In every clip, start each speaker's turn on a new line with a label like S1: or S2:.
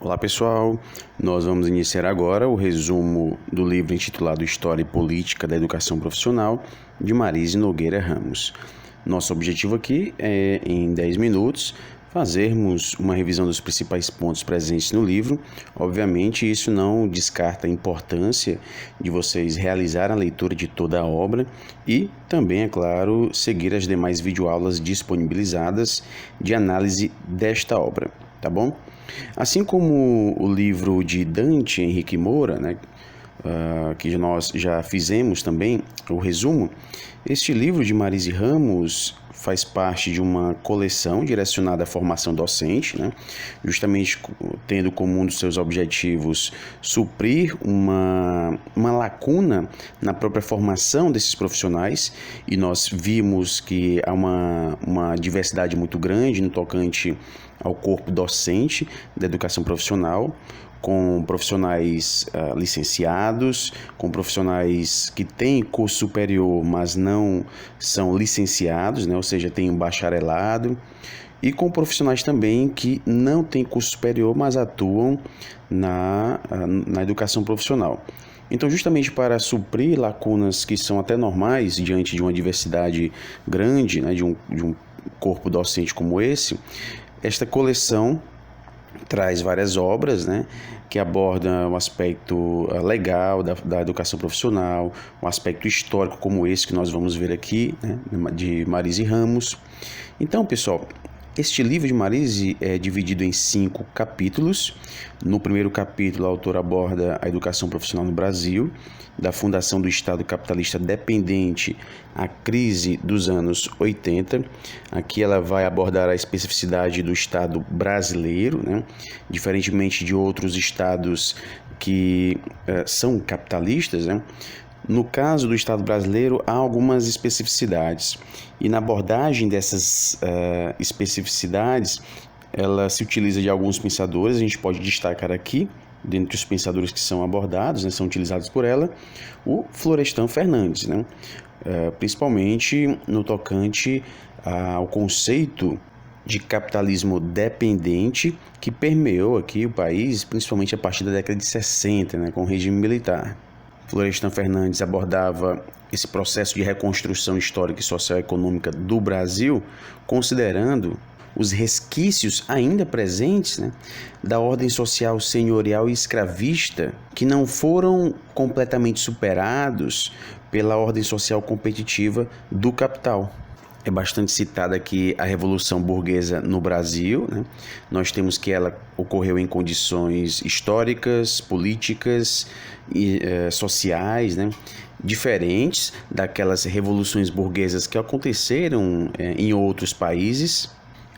S1: Olá pessoal, nós vamos iniciar agora o resumo do livro intitulado História e Política da Educação Profissional, de Marise Nogueira Ramos. Nosso objetivo aqui é, em 10 minutos, fazermos uma revisão dos principais pontos presentes no livro. Obviamente, isso não descarta a importância de vocês realizarem a leitura de toda a obra e também, é claro, seguir as demais videoaulas disponibilizadas de análise desta obra, tá bom? Assim como o livro de Dante Henrique Moura, que nós já fizemos também o resumo, este livro de Marise Ramos faz parte de uma coleção direcionada à formação docente, justamente tendo como um dos seus objetivos suprir uma lacuna na própria formação desses profissionais, e nós vimos que há uma diversidade muito grande no tocante ao corpo docente da educação profissional, com profissionais licenciados, com profissionais que têm curso superior, mas não são licenciados, ou seja, têm um bacharelado, e com profissionais também que não têm curso superior, mas atuam na educação profissional. Então, justamente para suprir lacunas que são até normais diante de uma diversidade grande, de um corpo docente como esse, esta coleção traz várias obras, que abordam o aspecto legal da educação profissional, um aspecto histórico como esse que nós vamos ver aqui, de Marise Ramos. Então, pessoal, este livro de Marise é dividido em 5 capítulos. No primeiro capítulo, a autora aborda a educação profissional no Brasil, da fundação do Estado capitalista dependente à crise dos anos 80. Aqui ela vai abordar a especificidade do Estado brasileiro, diferentemente de outros estados que são capitalistas, No caso do Estado brasileiro, há algumas especificidades, e na abordagem dessas especificidades, ela se utiliza de alguns pensadores. A gente pode destacar aqui, dentre os pensadores que são abordados, são utilizados por ela, o Florestan Fernandes, principalmente no tocante ao conceito de capitalismo dependente que permeou aqui o país, principalmente a partir da década de 60, com o regime militar. Florestan Fernandes abordava esse processo de reconstrução histórica e socioeconômica do Brasil, considerando os resquícios ainda presentes da ordem social senhorial e escravista, que não foram completamente superados pela ordem social competitiva do capital. É bastante citada aqui a Revolução Burguesa no Brasil. Nós temos que ela ocorreu em condições históricas, políticas e sociais, diferentes daquelas revoluções burguesas que aconteceram em outros países.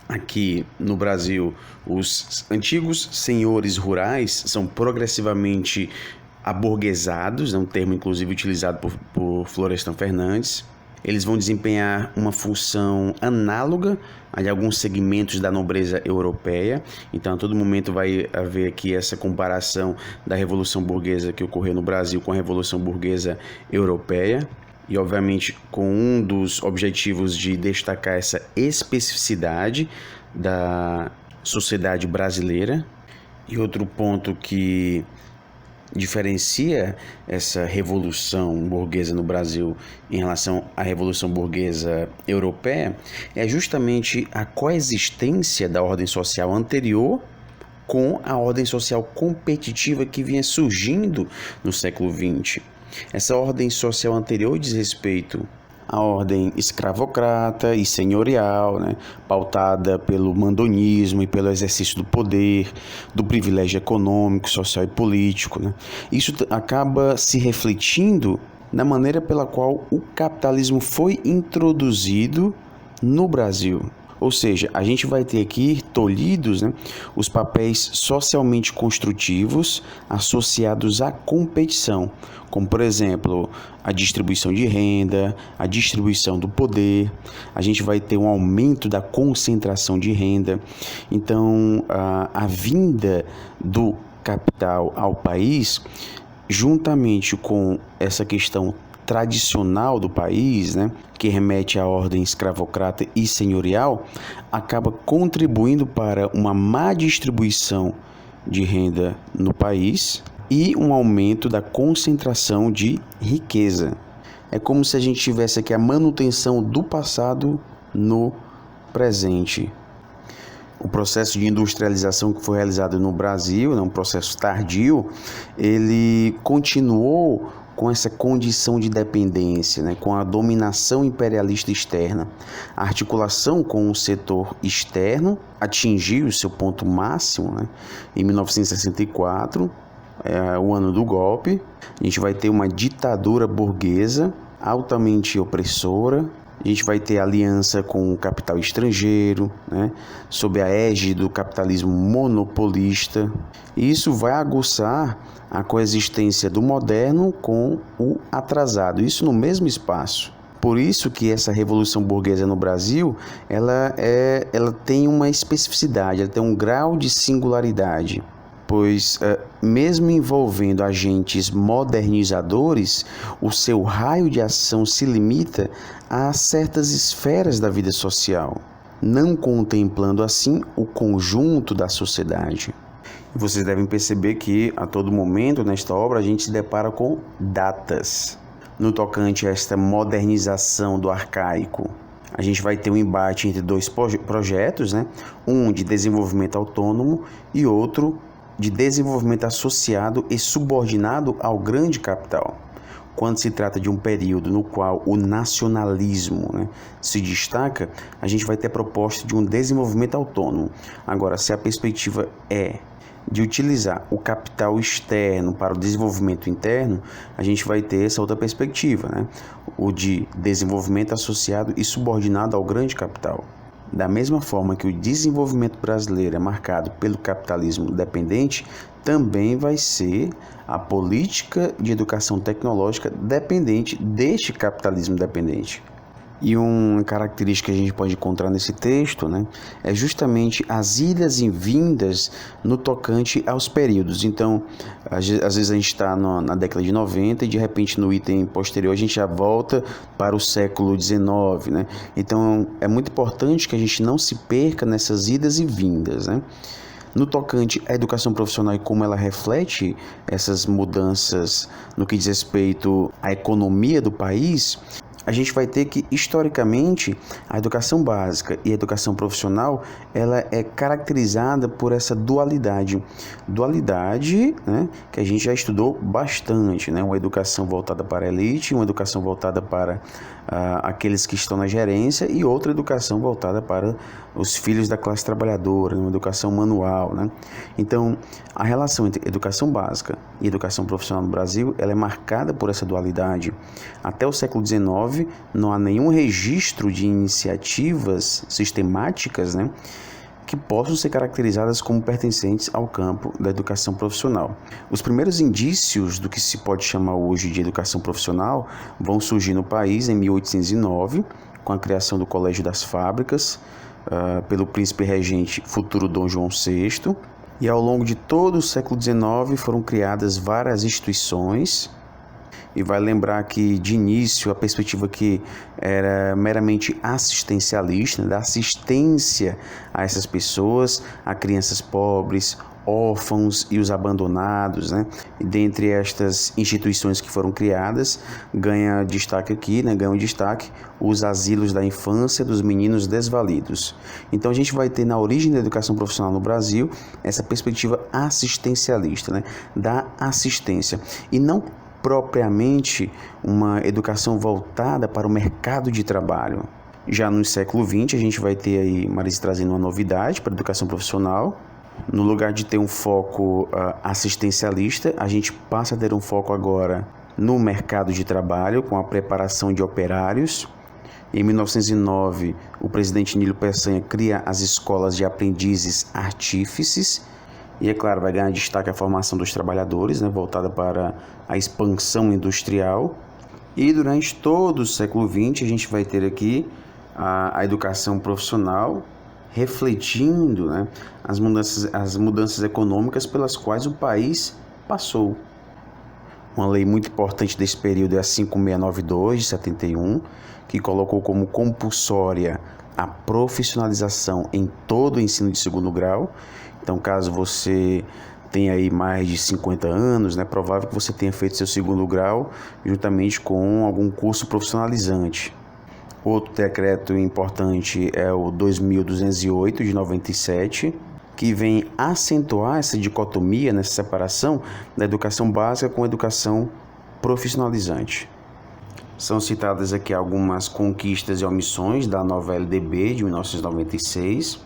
S1: Aqui no Brasil, os antigos senhores rurais são progressivamente aburguesados, um termo inclusive utilizado por Florestan Fernandes. Eles vão desempenhar uma função análoga a alguns segmentos da nobreza europeia. Então, a todo momento vai haver aqui essa comparação da Revolução Burguesa que ocorreu no Brasil com a Revolução Burguesa Europeia. E, obviamente, com um dos objetivos de destacar essa especificidade da sociedade brasileira. E outro ponto que diferencia essa revolução burguesa no Brasil em relação à revolução burguesa europeia é justamente a coexistência da ordem social anterior com a ordem social competitiva que vinha surgindo no século XX. Essa ordem social anterior diz respeito à ordem escravocrata e senhorial, pautada pelo mandonismo e pelo exercício do poder, do privilégio econômico, social e político. Isso acaba se refletindo na maneira pela qual o capitalismo foi introduzido no Brasil. Ou seja, a gente vai ter aqui tolhidos os papéis socialmente construtivos associados à competição, como, por exemplo, a distribuição de renda, a distribuição do poder. A gente vai ter um aumento da concentração de renda. Então, a vinda do capital ao país, juntamente com essa questão tradicional do país, que remete à ordem escravocrata e senhorial, acaba contribuindo para uma má distribuição de renda no país e um aumento da concentração de riqueza. É como se a gente tivesse aqui a manutenção do passado no presente. O processo de industrialização que foi realizado no Brasil, um processo tardio, ele continuou com essa condição de dependência, com a dominação imperialista externa. A articulação com o setor externo atingiu o seu ponto máximo, em 1964, o ano do golpe. A gente vai ter uma ditadura burguesa altamente opressora. A gente vai ter aliança com o capital estrangeiro, sob a égide do capitalismo monopolista. E isso vai aguçar a coexistência do moderno com o atrasado, isso no mesmo espaço. Por isso que essa revolução burguesa no Brasil, ela tem uma especificidade, ela tem um grau de singularidade. Pois, mesmo envolvendo agentes modernizadores, o seu raio de ação se limita a certas esferas da vida social, não contemplando assim o conjunto da sociedade. Vocês devem perceber que, a todo momento, nesta obra, a gente se depara com datas. No tocante a esta modernização do arcaico, a gente vai ter um embate entre dois projetos, um de desenvolvimento autônomo e outro de desenvolvimento associado e subordinado ao grande capital. Quando se trata de um período no qual o nacionalismo se destaca, a gente vai ter a proposta de um desenvolvimento autônomo. Agora, se a perspectiva é de utilizar o capital externo para o desenvolvimento interno, a gente vai ter essa outra perspectiva, o de desenvolvimento associado e subordinado ao grande capital. Da mesma forma que o desenvolvimento brasileiro é marcado pelo capitalismo dependente, também vai ser a política de educação tecnológica dependente deste capitalismo dependente. E uma característica que a gente pode encontrar nesse texto, é justamente as idas e vindas no tocante aos períodos. Então, às vezes a gente está na década de 90 e de repente no item posterior a gente já volta para o século XIX, Então, é muito importante que a gente não se perca nessas idas e vindas, No tocante à educação profissional e como ela reflete essas mudanças no que diz respeito à economia do país, a gente vai ter que, historicamente, a educação básica e a educação profissional, ela é caracterizada por essa dualidade. Dualidade, que a gente já estudou bastante, uma educação voltada para a elite, uma educação voltada para aqueles que estão na gerência e outra educação voltada para os filhos da classe trabalhadora, uma educação manual, Então, a relação entre educação básica e educação profissional no Brasil, ela é marcada por essa dualidade. Até o século XIX, não há nenhum registro de iniciativas sistemáticas, que possam ser caracterizadas como pertencentes ao campo da educação profissional. Os primeiros indícios do que se pode chamar hoje de educação profissional vão surgir no país em 1809, com a criação do Colégio das Fábricas, pelo príncipe regente futuro Dom João VI, e ao longo de todo o século XIX foram criadas várias instituições. E vai lembrar que, de início, a perspectiva que era meramente assistencialista, da assistência a essas pessoas, a crianças pobres, órfãos e os abandonados, E dentre estas instituições que foram criadas, ganham destaque os asilos da infância dos meninos desvalidos. Então a gente vai ter na origem da educação profissional no Brasil essa perspectiva assistencialista, da assistência, e não propriamente uma educação voltada para o mercado de trabalho. Já no século XX, a gente vai ter aí Marisa trazendo uma novidade para a educação profissional. No lugar de ter um foco assistencialista, a gente passa a ter um foco agora no mercado de trabalho, com a preparação de operários. Em 1909, o presidente Nilo Peçanha cria as escolas de aprendizes artífices. E, é claro, vai ganhar destaque a formação dos trabalhadores, voltada para a expansão industrial. E durante todo o século XX, a gente vai ter aqui a educação profissional refletindo as mudanças econômicas pelas quais o país passou. Uma lei muito importante desse período é a 5692, de 71, que colocou como compulsória a profissionalização em todo o ensino de segundo grau. Então, caso você tem aí mais de 50 anos, né? Provável que você tenha feito seu segundo grau juntamente com algum curso profissionalizante. Outro decreto importante é o 2208 de 97, que vem acentuar essa dicotomia, nessa separação da educação básica com a educação profissionalizante. São citadas aqui algumas conquistas e omissões da nova LDB de 1996.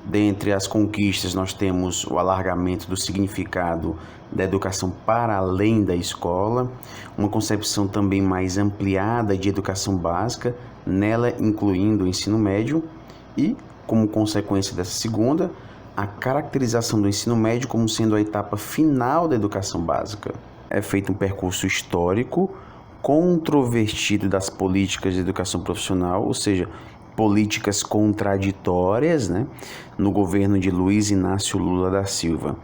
S1: Dentre as conquistas, nós temos o alargamento do significado da educação para além da escola, uma concepção também mais ampliada de educação básica, nela incluindo o ensino médio, e, como consequência dessa segunda, a caracterização do ensino médio como sendo a etapa final da educação básica. É feito um percurso histórico controvertido das políticas de educação profissional, ou seja, políticas contraditórias, né, no governo de Luiz Inácio Lula da Silva.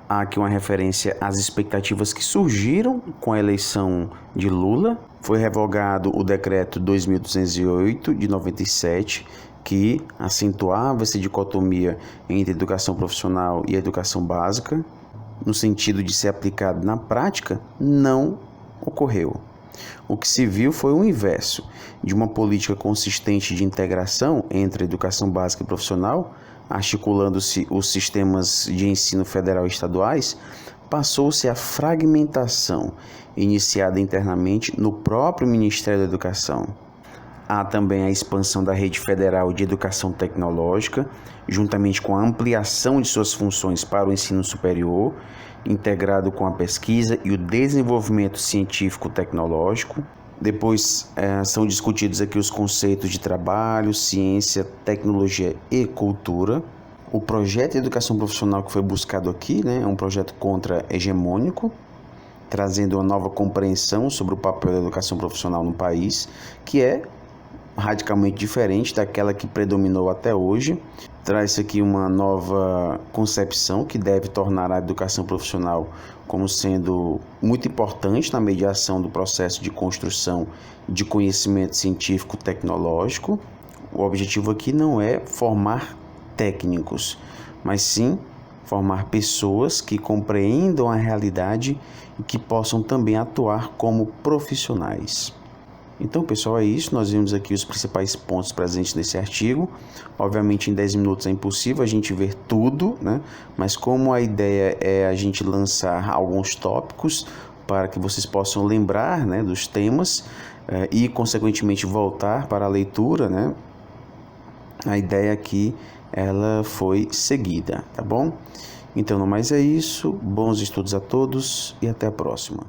S1: Há aqui uma referência às expectativas que surgiram com a eleição de Lula. Foi revogado o decreto 2208 de 97, que acentuava essa dicotomia entre educação profissional e educação básica. No sentido de ser aplicado na prática, não ocorreu. O que se viu foi o inverso, de uma política consistente de integração entre a educação básica e profissional, articulando-se os sistemas de ensino federal e estaduais, passou-se a fragmentação, iniciada internamente no próprio Ministério da Educação. Há também a expansão da rede federal de educação tecnológica, juntamente com a ampliação de suas funções para o ensino superior, integrado com a pesquisa e o desenvolvimento científico-tecnológico. Depois são discutidos aqui os conceitos de trabalho, ciência, tecnologia e cultura. O projeto de educação profissional que foi buscado aqui, né, é um projeto contra-hegemônico, trazendo uma nova compreensão sobre o papel da educação profissional no país, que é radicalmente diferente daquela que predominou até hoje. Traz aqui uma nova concepção que deve tornar a educação profissional como sendo muito importante na mediação do processo de construção de conhecimento científico-tecnológico. O objetivo aqui não é formar técnicos, mas sim formar pessoas que compreendam a realidade e que possam também atuar como profissionais. Então, pessoal, é isso. Nós vimos aqui os principais pontos presentes nesse artigo. Obviamente, em 10 minutos é impossível a gente ver tudo, né? Mas como a ideia é a gente lançar alguns tópicos para que vocês possam lembrar, né, dos temas e, consequentemente, voltar para a leitura, né? A ideia aqui, ela foi seguida, tá bom? Então, no mais é isso. Bons estudos a todos e até a próxima.